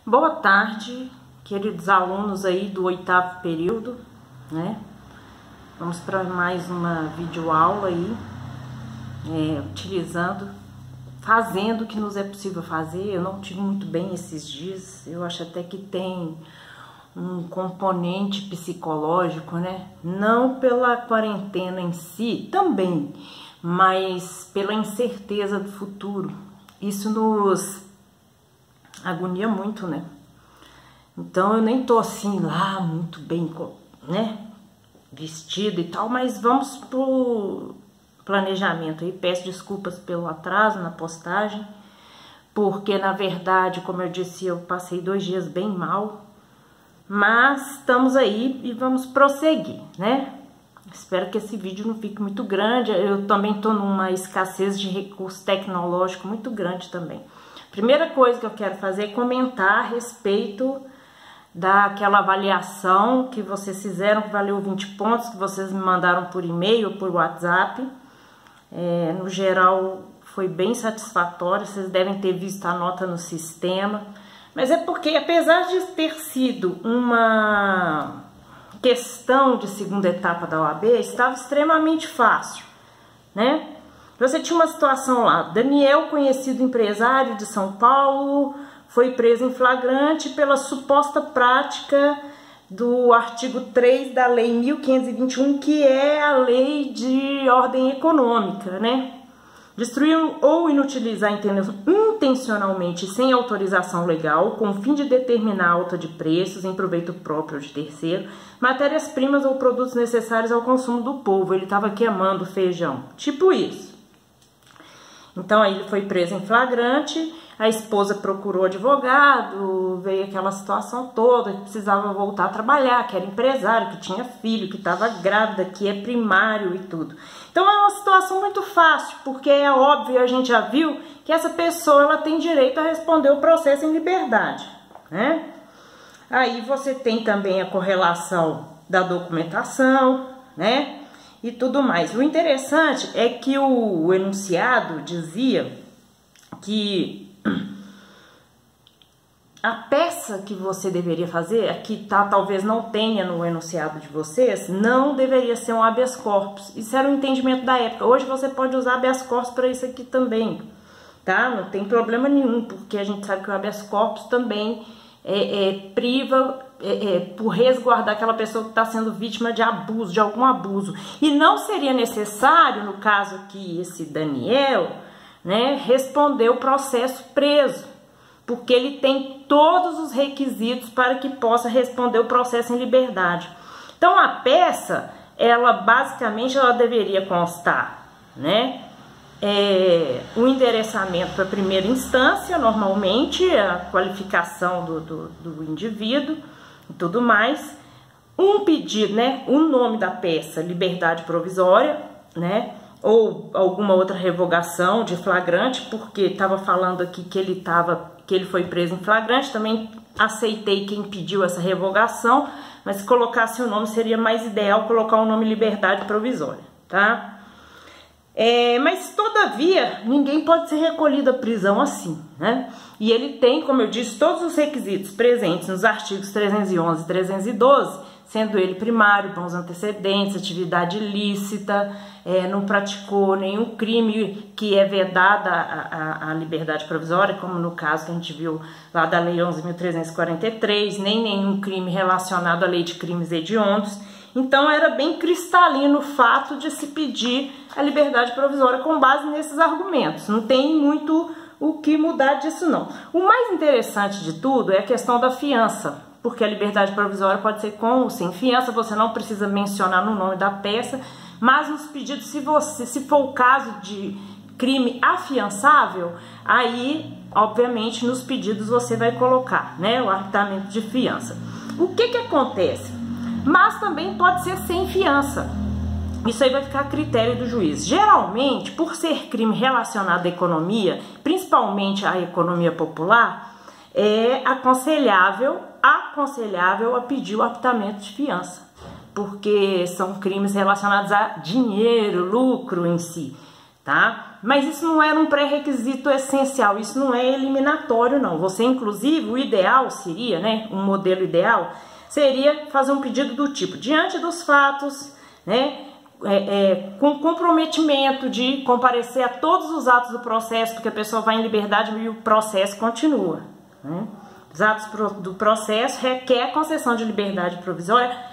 Boa tarde, queridos alunos aí do 8º período, né? Vamos para mais uma videoaula aí, fazendo o que nos é possível fazer. Eu não tive muito bem esses dias, eu acho até que tem um componente psicológico, né? Não pela quarentena em si, também, mas pela incerteza do futuro. Isso nos agonia muito, né? Então eu nem tô assim lá muito bem, né? Vestido e tal, mas vamos pro planejamento aí. Peço desculpas pelo atraso na postagem, porque na verdade, como eu disse, eu passei 2 dias bem mal, mas estamos aí e vamos prosseguir, né? Espero que esse vídeo não fique muito grande. Eu também tô numa escassez de recurso tecnológico muito grande também. Primeira coisa que eu quero fazer é comentar a respeito daquela avaliação que vocês fizeram, que valeu 20 pontos, que vocês me mandaram por e-mail, por WhatsApp. No geral, foi bem satisfatório, vocês devem ter visto a nota no sistema. Mas é porque, apesar de ter sido uma questão de segunda etapa da OAB, estava extremamente fácil, né? Você tinha uma situação lá: Daniel, conhecido empresário de São Paulo, foi preso em flagrante pela suposta prática do artigo 3 da Lei 1521, que é a lei de ordem econômica, né? Destruir ou inutilizar intencionalmente sem autorização legal, com o fim de determinar alta de preços em proveito próprio ou de terceiro, matérias-primas ou produtos necessários ao consumo do povo. Ele estava queimando feijão, tipo isso. Então aí ele foi preso em flagrante, a esposa procurou advogado, veio aquela situação toda, que precisava voltar a trabalhar, que era empresário, que tinha filho, que estava grávida, que é primário e tudo. Então é uma situação muito fácil, porque é óbvio, a gente já viu que essa pessoa ela tem direito a responder o processo em liberdade, né? Aí você tem também a correlação da documentação, né? E tudo mais. O interessante é que o enunciado dizia que a peça que você deveria fazer, aqui tá, talvez não tenha no enunciado de vocês, não deveria ser um habeas corpus. Isso era o entendimento da época. Hoje você pode usar habeas corpus para isso aqui também, tá? Não tem problema nenhum, porque a gente sabe que o habeas corpus também priva por resguardar aquela pessoa que está sendo vítima de abuso, de algum abuso. E não seria necessário, no caso aqui, esse Daniel, né, responder o processo preso, porque ele tem todos os requisitos para que possa responder o processo em liberdade. Então a peça, ela basicamente ela deveria constar, né, o endereçamento para a primeira instância, normalmente a qualificação do indivíduo e tudo mais, um pedido, né, o nome da peça, liberdade provisória, né, ou alguma outra revogação de flagrante, porque estava falando aqui que ele foi preso em flagrante. Também aceitei quem pediu essa revogação, mas se colocasse o nome seria mais ideal colocar o nome liberdade provisória, tá? Mas todavia ninguém pode ser recolhido à prisão assim, né? E ele tem, como eu disse, todos os requisitos presentes nos artigos 311 e 312, sendo ele primário, bons antecedentes, atividade ilícita, não praticou nenhum crime que é vedada a liberdade provisória, como no caso que a gente viu lá da Lei 11.343, nem nenhum crime relacionado à Lei de Crimes Hediondos. Então era bem cristalino o fato de se pedir a liberdade provisória com base nesses argumentos. Não tem muito o que mudar disso não. O mais interessante de tudo é a questão da fiança, porque a liberdade provisória pode ser com ou sem fiança, você não precisa mencionar no nome da peça, mas nos pedidos, se for o caso de crime afiançável, aí, obviamente, nos pedidos você vai colocar, né, o arquivamento de fiança. O que acontece? Mas também pode ser sem fiança. Isso aí vai ficar a critério do juiz. Geralmente, por ser crime relacionado à economia, principalmente à economia popular, é aconselhável a pedir o apitamento de fiança, porque são crimes relacionados a dinheiro, lucro em si, tá? mas isso não era um pré-requisito essencial, isso não é eliminatório não. Você, inclusive, o ideal seria, né, um modelo ideal, seria fazer um pedido do tipo, diante dos fatos, né, com comprometimento de comparecer a todos os atos do processo, porque a pessoa vai em liberdade e o processo continua, né? Os atos do processo requer concessão de liberdade provisória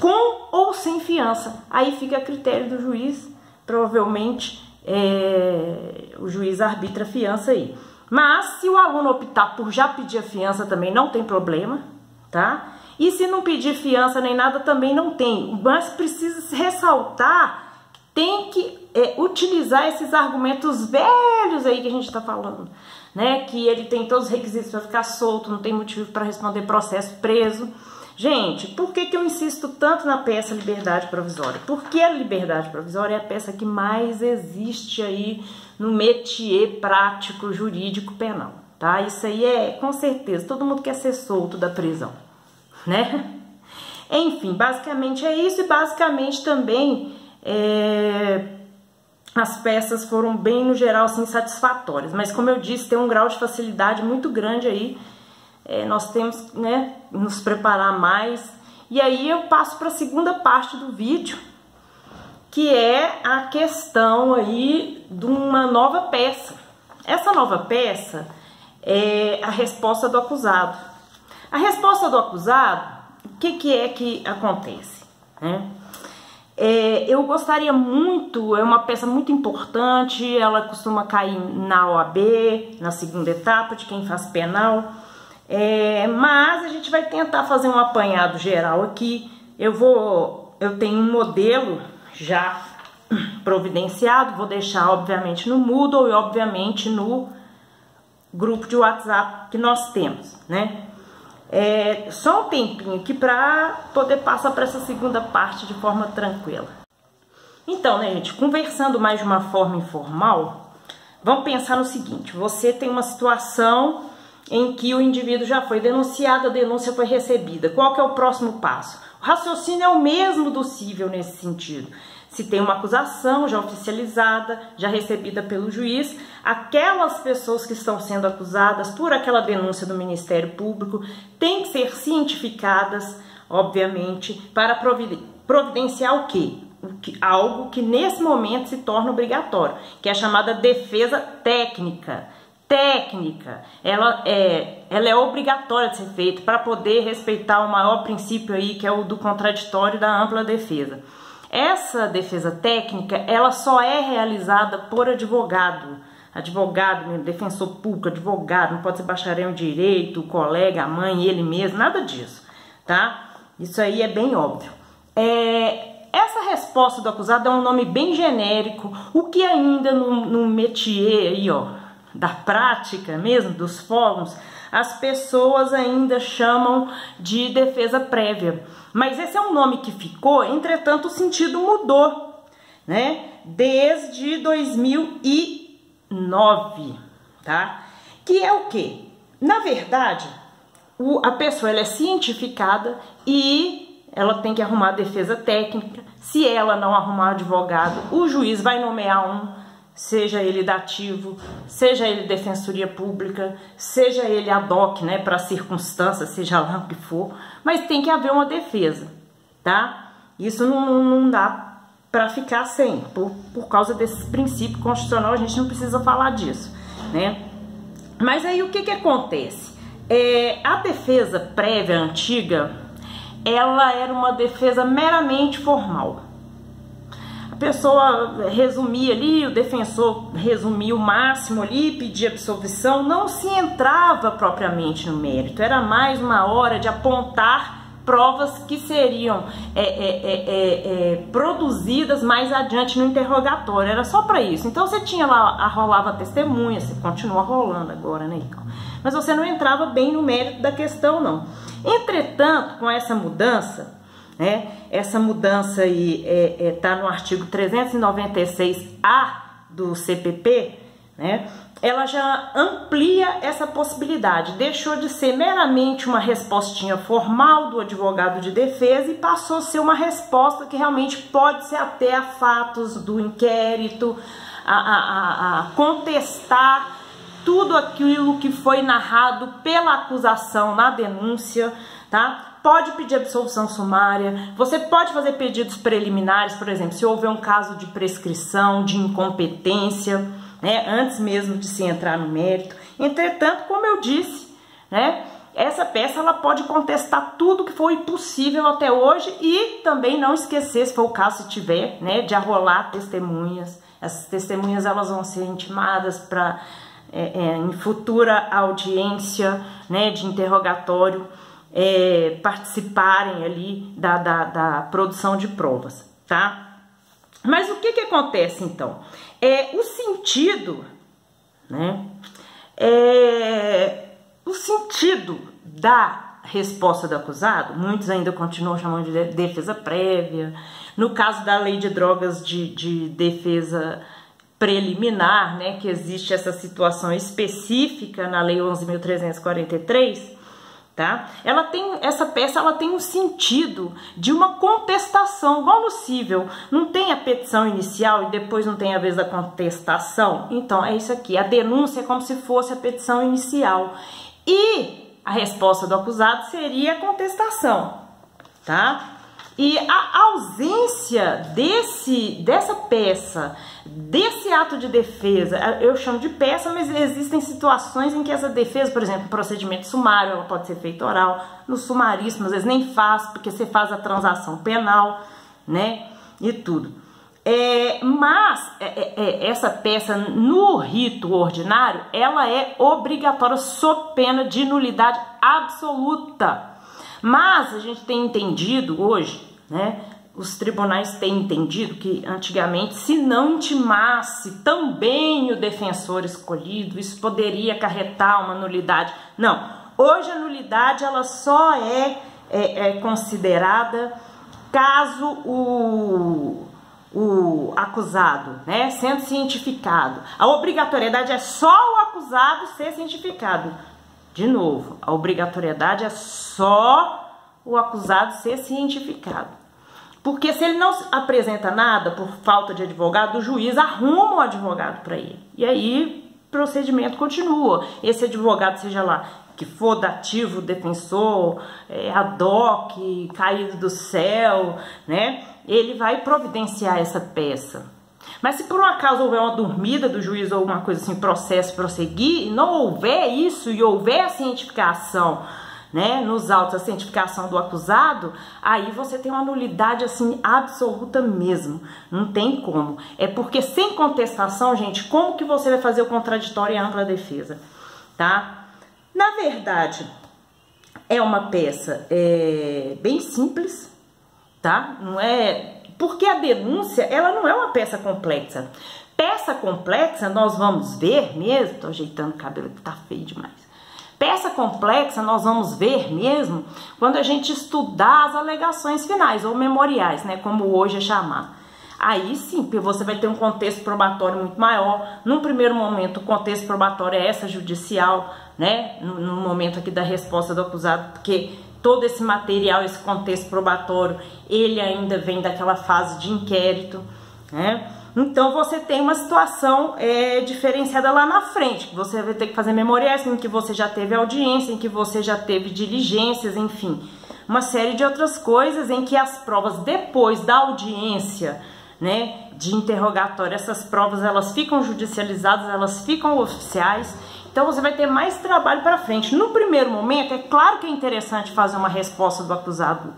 com ou sem fiança. Aí fica a critério do juiz, provavelmente o juiz arbitra a fiança aí. Mas se o aluno optar por já pedir a fiança também não tem problema, tá? E se não pedir fiança nem nada também não tem, mas precisa ressaltar que tem que utilizar esses argumentos velhos aí que a gente está falando, né? Que ele tem todos os requisitos para ficar solto, não tem motivo para responder processo, preso. Gente, por que eu insisto tanto na peça liberdade provisória? Porque a liberdade provisória é a peça que mais existe aí no métier prático jurídico penal, tá? Isso aí com certeza, todo mundo quer ser solto da prisão, né? Enfim, basicamente é isso, e basicamente também as peças foram bem, no geral, assim, satisfatórias, mas como eu disse, tem um grau de facilidade muito grande aí, nós temos, né, nos preparar mais, e aí eu passo para a segunda parte do vídeo, que é a questão aí de uma nova peça. Essa nova peça é a resposta do acusado. A resposta do acusado, o que acontece, né? Eu gostaria muito, é uma peça muito importante, ela costuma cair na OAB, na segunda etapa de quem faz penal, mas a gente vai tentar fazer um apanhado geral aqui. Eu tenho um modelo já providenciado, vou deixar obviamente no Moodle e obviamente no grupo de WhatsApp que nós temos, né? Só um tempinho aqui para poder passar para essa segunda parte de forma tranquila. Então, né, gente, conversando mais de uma forma informal, vamos pensar no seguinte: você tem uma situação em que o indivíduo já foi denunciado, a denúncia foi recebida. Qual que é o próximo passo? O raciocínio é o mesmo do cível nesse sentido. Se tem uma acusação já oficializada, já recebida pelo juiz, aquelas pessoas que estão sendo acusadas por aquela denúncia do Ministério Público têm que ser cientificadas, obviamente, para providenciar o quê? Algo que nesse momento se torna obrigatório, que é a chamada defesa técnica. Ela é obrigatória de ser feita para poder respeitar o maior princípio aí, que é o do contraditório e da ampla defesa. Essa defesa técnica, ela só é realizada por advogado, defensor público, advogado, não pode ser bacharel em direito, colega, a mãe, ele mesmo, nada disso, tá? Isso aí é bem óbvio. Essa resposta do acusado é um nome bem genérico, o que ainda no métier aí, ó, da prática mesmo, dos fóruns, as pessoas ainda chamam de defesa prévia. Mas esse é um nome que ficou, entretanto o sentido mudou, né? Desde 2009, tá? Que é o quê? Na verdade, a pessoa ela é cientificada e ela tem que arrumar a defesa técnica. Se ela não arrumar advogado, o juiz vai nomear um, seja ele dativo, seja ele defensoria pública, seja ele ad hoc, né, para circunstância, seja lá o que for, mas tem que haver uma defesa, tá? Isso não dá para ficar sem, por causa desse princípio constitucional, a gente não precisa falar disso, né? Mas aí o que acontece? A defesa prévia antiga, ela era uma defesa meramente formal. A pessoa resumia ali, o defensor resumia o máximo ali, pedia absolvição, não se entrava propriamente no mérito, era mais uma hora de apontar provas que seriam produzidas mais adiante no interrogatório, era só para isso. Então você tinha lá, rolava testemunha, você continua rolando agora, né? Mas você não entrava bem no mérito da questão, não. Entretanto, com essa mudança, né? Essa mudança aí tá no artigo 396A do CPP, né? Ela já amplia essa possibilidade, deixou de ser meramente uma respostinha formal do advogado de defesa e passou a ser uma resposta que realmente pode se ater a fatos do inquérito, a contestar tudo aquilo que foi narrado pela acusação na denúncia, tá? Pode pedir absolvição sumária, você pode fazer pedidos preliminares, por exemplo, se houver um caso de prescrição, de incompetência, né, antes mesmo de se entrar no mérito. Entretanto, como eu disse, né, essa peça ela pode contestar tudo que foi possível até hoje e também não esquecer, se for o caso, se tiver, né, de arrolar testemunhas. Essas testemunhas elas vão ser intimadas para em futura audiência, né, de interrogatório, participarem ali da produção de provas, tá? Mas o que acontece então? O sentido, né? O sentido da resposta do acusado, muitos ainda continuam chamando de defesa prévia. No caso da lei de drogas, de defesa preliminar, né, que existe essa situação específica na lei 11.343, tá? Essa peça ela tem um sentido de uma contestação, igual no cível, não tem a petição inicial e depois não tem a vez da contestação. Então é isso aqui, a denúncia é como se fosse a petição inicial e a resposta do acusado seria a contestação, tá? E a ausência dessa peça, desse ato de defesa, eu chamo de peça, mas existem situações em que essa defesa, por exemplo, procedimento sumário, ela pode ser feita oral, no sumaríssimo, às vezes nem faz, porque você faz a transação penal, né, e tudo. Mas essa peça, no rito ordinário, ela é obrigatória sob pena de nulidade absoluta. Mas a gente tem entendido hoje, né, os tribunais têm entendido que antigamente, se não intimasse também o defensor escolhido, isso poderia acarretar uma nulidade. Não, hoje a nulidade ela só é considerada caso o acusado, né, sendo cientificado. A obrigatoriedade é só o acusado ser cientificado. De novo, a obrigatoriedade é só o acusado ser cientificado. Porque se ele não apresenta nada por falta de advogado, o juiz arruma um advogado para ele. E aí o procedimento continua. Esse advogado, seja lá que for dativo, defensor, ad hoc, caído do céu, né? Ele vai providenciar essa peça. Mas se por um acaso houver uma dormida do juiz ou alguma coisa assim, processo prosseguir, e não houver isso e houver a cientificação, né, nos autos, a cientificação do acusado, aí você tem uma nulidade assim absoluta mesmo, não tem como. É porque sem contestação, gente, como que você vai fazer o contraditório e a ampla defesa, tá? Na verdade, é uma peça bem simples, tá? Não é... Porque a denúncia, ela não é uma peça complexa. Peça complexa, nós vamos ver mesmo... Tô ajeitando o cabelo que tá feio demais. Peça complexa, nós vamos ver mesmo quando a gente estudar as alegações finais, ou memoriais, né? Como hoje é chamado. Aí sim, você vai ter um contexto probatório muito maior. Num primeiro momento, o contexto probatório é extrajudicial, né? No momento aqui da resposta do acusado, porque... todo esse material, esse contexto probatório, ele ainda vem daquela fase de inquérito, né? Então você tem uma situação diferenciada lá na frente, que você vai ter que fazer memoriais, em que você já teve audiência, em que você já teve diligências, enfim, uma série de outras coisas em que as provas depois da audiência, né, de interrogatório, essas provas elas ficam judicializadas, elas ficam oficiais. Então você vai ter mais trabalho para frente. No primeiro momento, é claro que é interessante fazer uma resposta do acusado,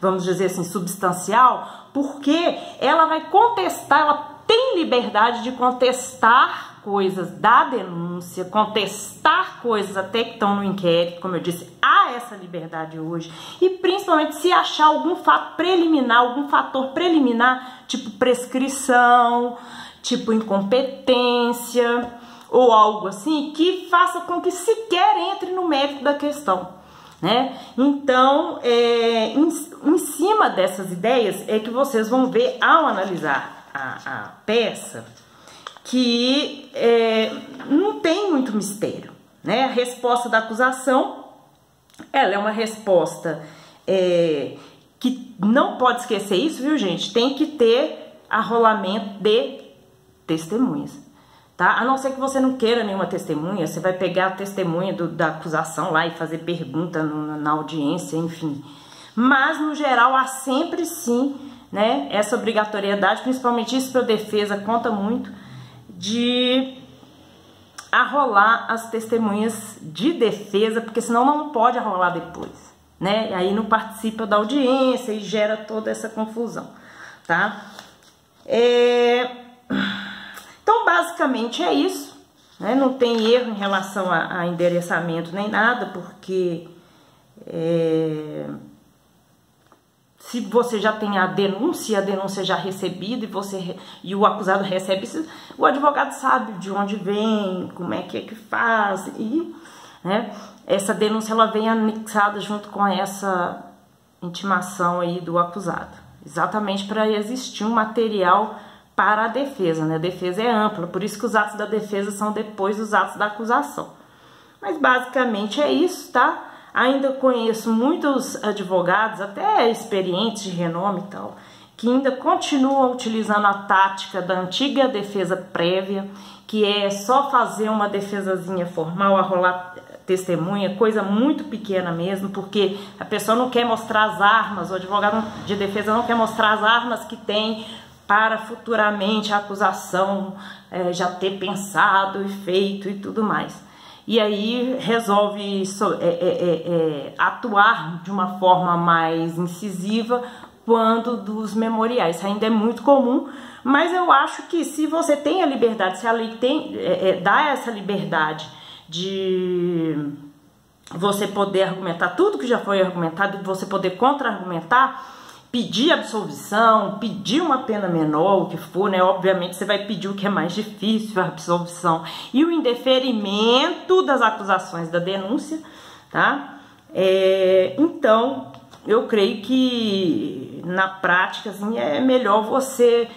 vamos dizer assim, substancial, porque ela vai contestar, ela tem liberdade de contestar coisas da denúncia, contestar coisas até que estão no inquérito, como eu disse, há essa liberdade hoje. E principalmente se achar algum fato preliminar, algum fator preliminar, tipo prescrição, tipo incompetência, ou algo assim, que faça com que sequer entre no mérito da questão, né? Então, em cima dessas ideias é que vocês vão ver ao analisar a peça que não tem muito mistério, né? A resposta da acusação, ela é uma resposta que não pode esquecer isso, viu, gente? Tem que ter arrolamento de testemunhas, tá? A não ser que você não queira nenhuma testemunha, você vai pegar a testemunha da acusação lá e fazer pergunta na audiência, enfim. Mas, no geral, há sempre sim, né, essa obrigatoriedade, principalmente isso para a defesa conta muito, de arrolar as testemunhas de defesa, porque senão não pode arrolar depois, né? E aí não participa da audiência e gera toda essa confusão, tá? Então, basicamente é isso, né? Não tem erro em relação a endereçamento nem nada, porque se você já tem a denúncia já recebida e o acusado recebe isso, o advogado sabe de onde vem, como é que faz, e, né, essa denúncia ela vem anexada junto com essa intimação aí do acusado, exatamente para existir um material para a defesa, né? A defesa é ampla, por isso que os atos da defesa são depois dos atos da acusação. Mas basicamente é isso, tá? Ainda conheço muitos advogados, até experientes de renome e tal, que ainda continuam utilizando a tática da antiga defesa prévia, que é só fazer uma defesazinha formal, arrolar testemunha, coisa muito pequena mesmo, porque a pessoa não quer mostrar as armas, o advogado de defesa não quer mostrar as armas que tem para futuramente a acusação já ter pensado e feito e tudo mais. E aí resolve atuar de uma forma mais incisiva quando dos memoriais. Isso ainda é muito comum, mas eu acho que se você tem a liberdade, se a lei dá essa liberdade de você poder argumentar tudo que já foi argumentado, de você poder contra-argumentar, pedir absolvição, pedir uma pena menor, o que for, né? Obviamente você vai pedir o que é mais difícil, a absolvição e o indeferimento das acusações da denúncia, tá? Então, eu creio que na prática, assim, é melhor você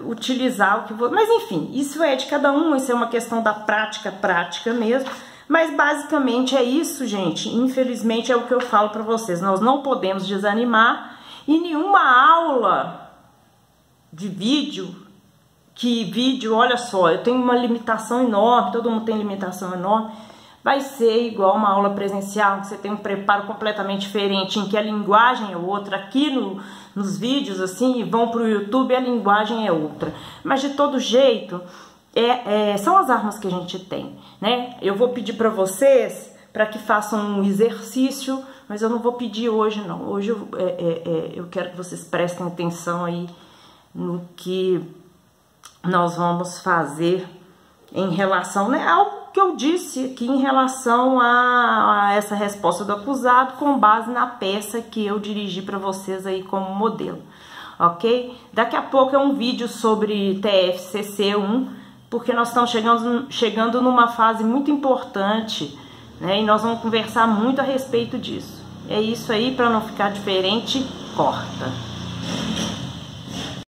utilizar o que você... Mas enfim, isso é de cada um, isso é uma questão da prática mesmo. Mas basicamente é isso, gente. Infelizmente é o que eu falo para vocês. Nós não podemos desanimar. E nenhuma aula de vídeo, olha só, eu tenho uma limitação enorme, todo mundo tem limitação enorme, vai ser igual uma aula presencial, que você tem um preparo completamente diferente, em que a linguagem é outra. Aqui nos vídeos, assim, vão para o YouTube, a linguagem é outra. Mas de todo jeito, são as armas que a gente tem, né? Eu vou pedir para vocês para que façam um exercício, mas eu não vou pedir hoje não. Hoje eu quero que vocês prestem atenção aí no que nós vamos fazer em relação, né, ao que eu disse aqui em relação a essa resposta do acusado, com base na peça que eu dirigi para vocês aí como modelo, ok? Daqui a pouco é um vídeo sobre TFCC1, porque nós estamos chegando numa fase muito importante, né? E nós vamos conversar muito a respeito disso. É isso aí, para não ficar diferente, corta.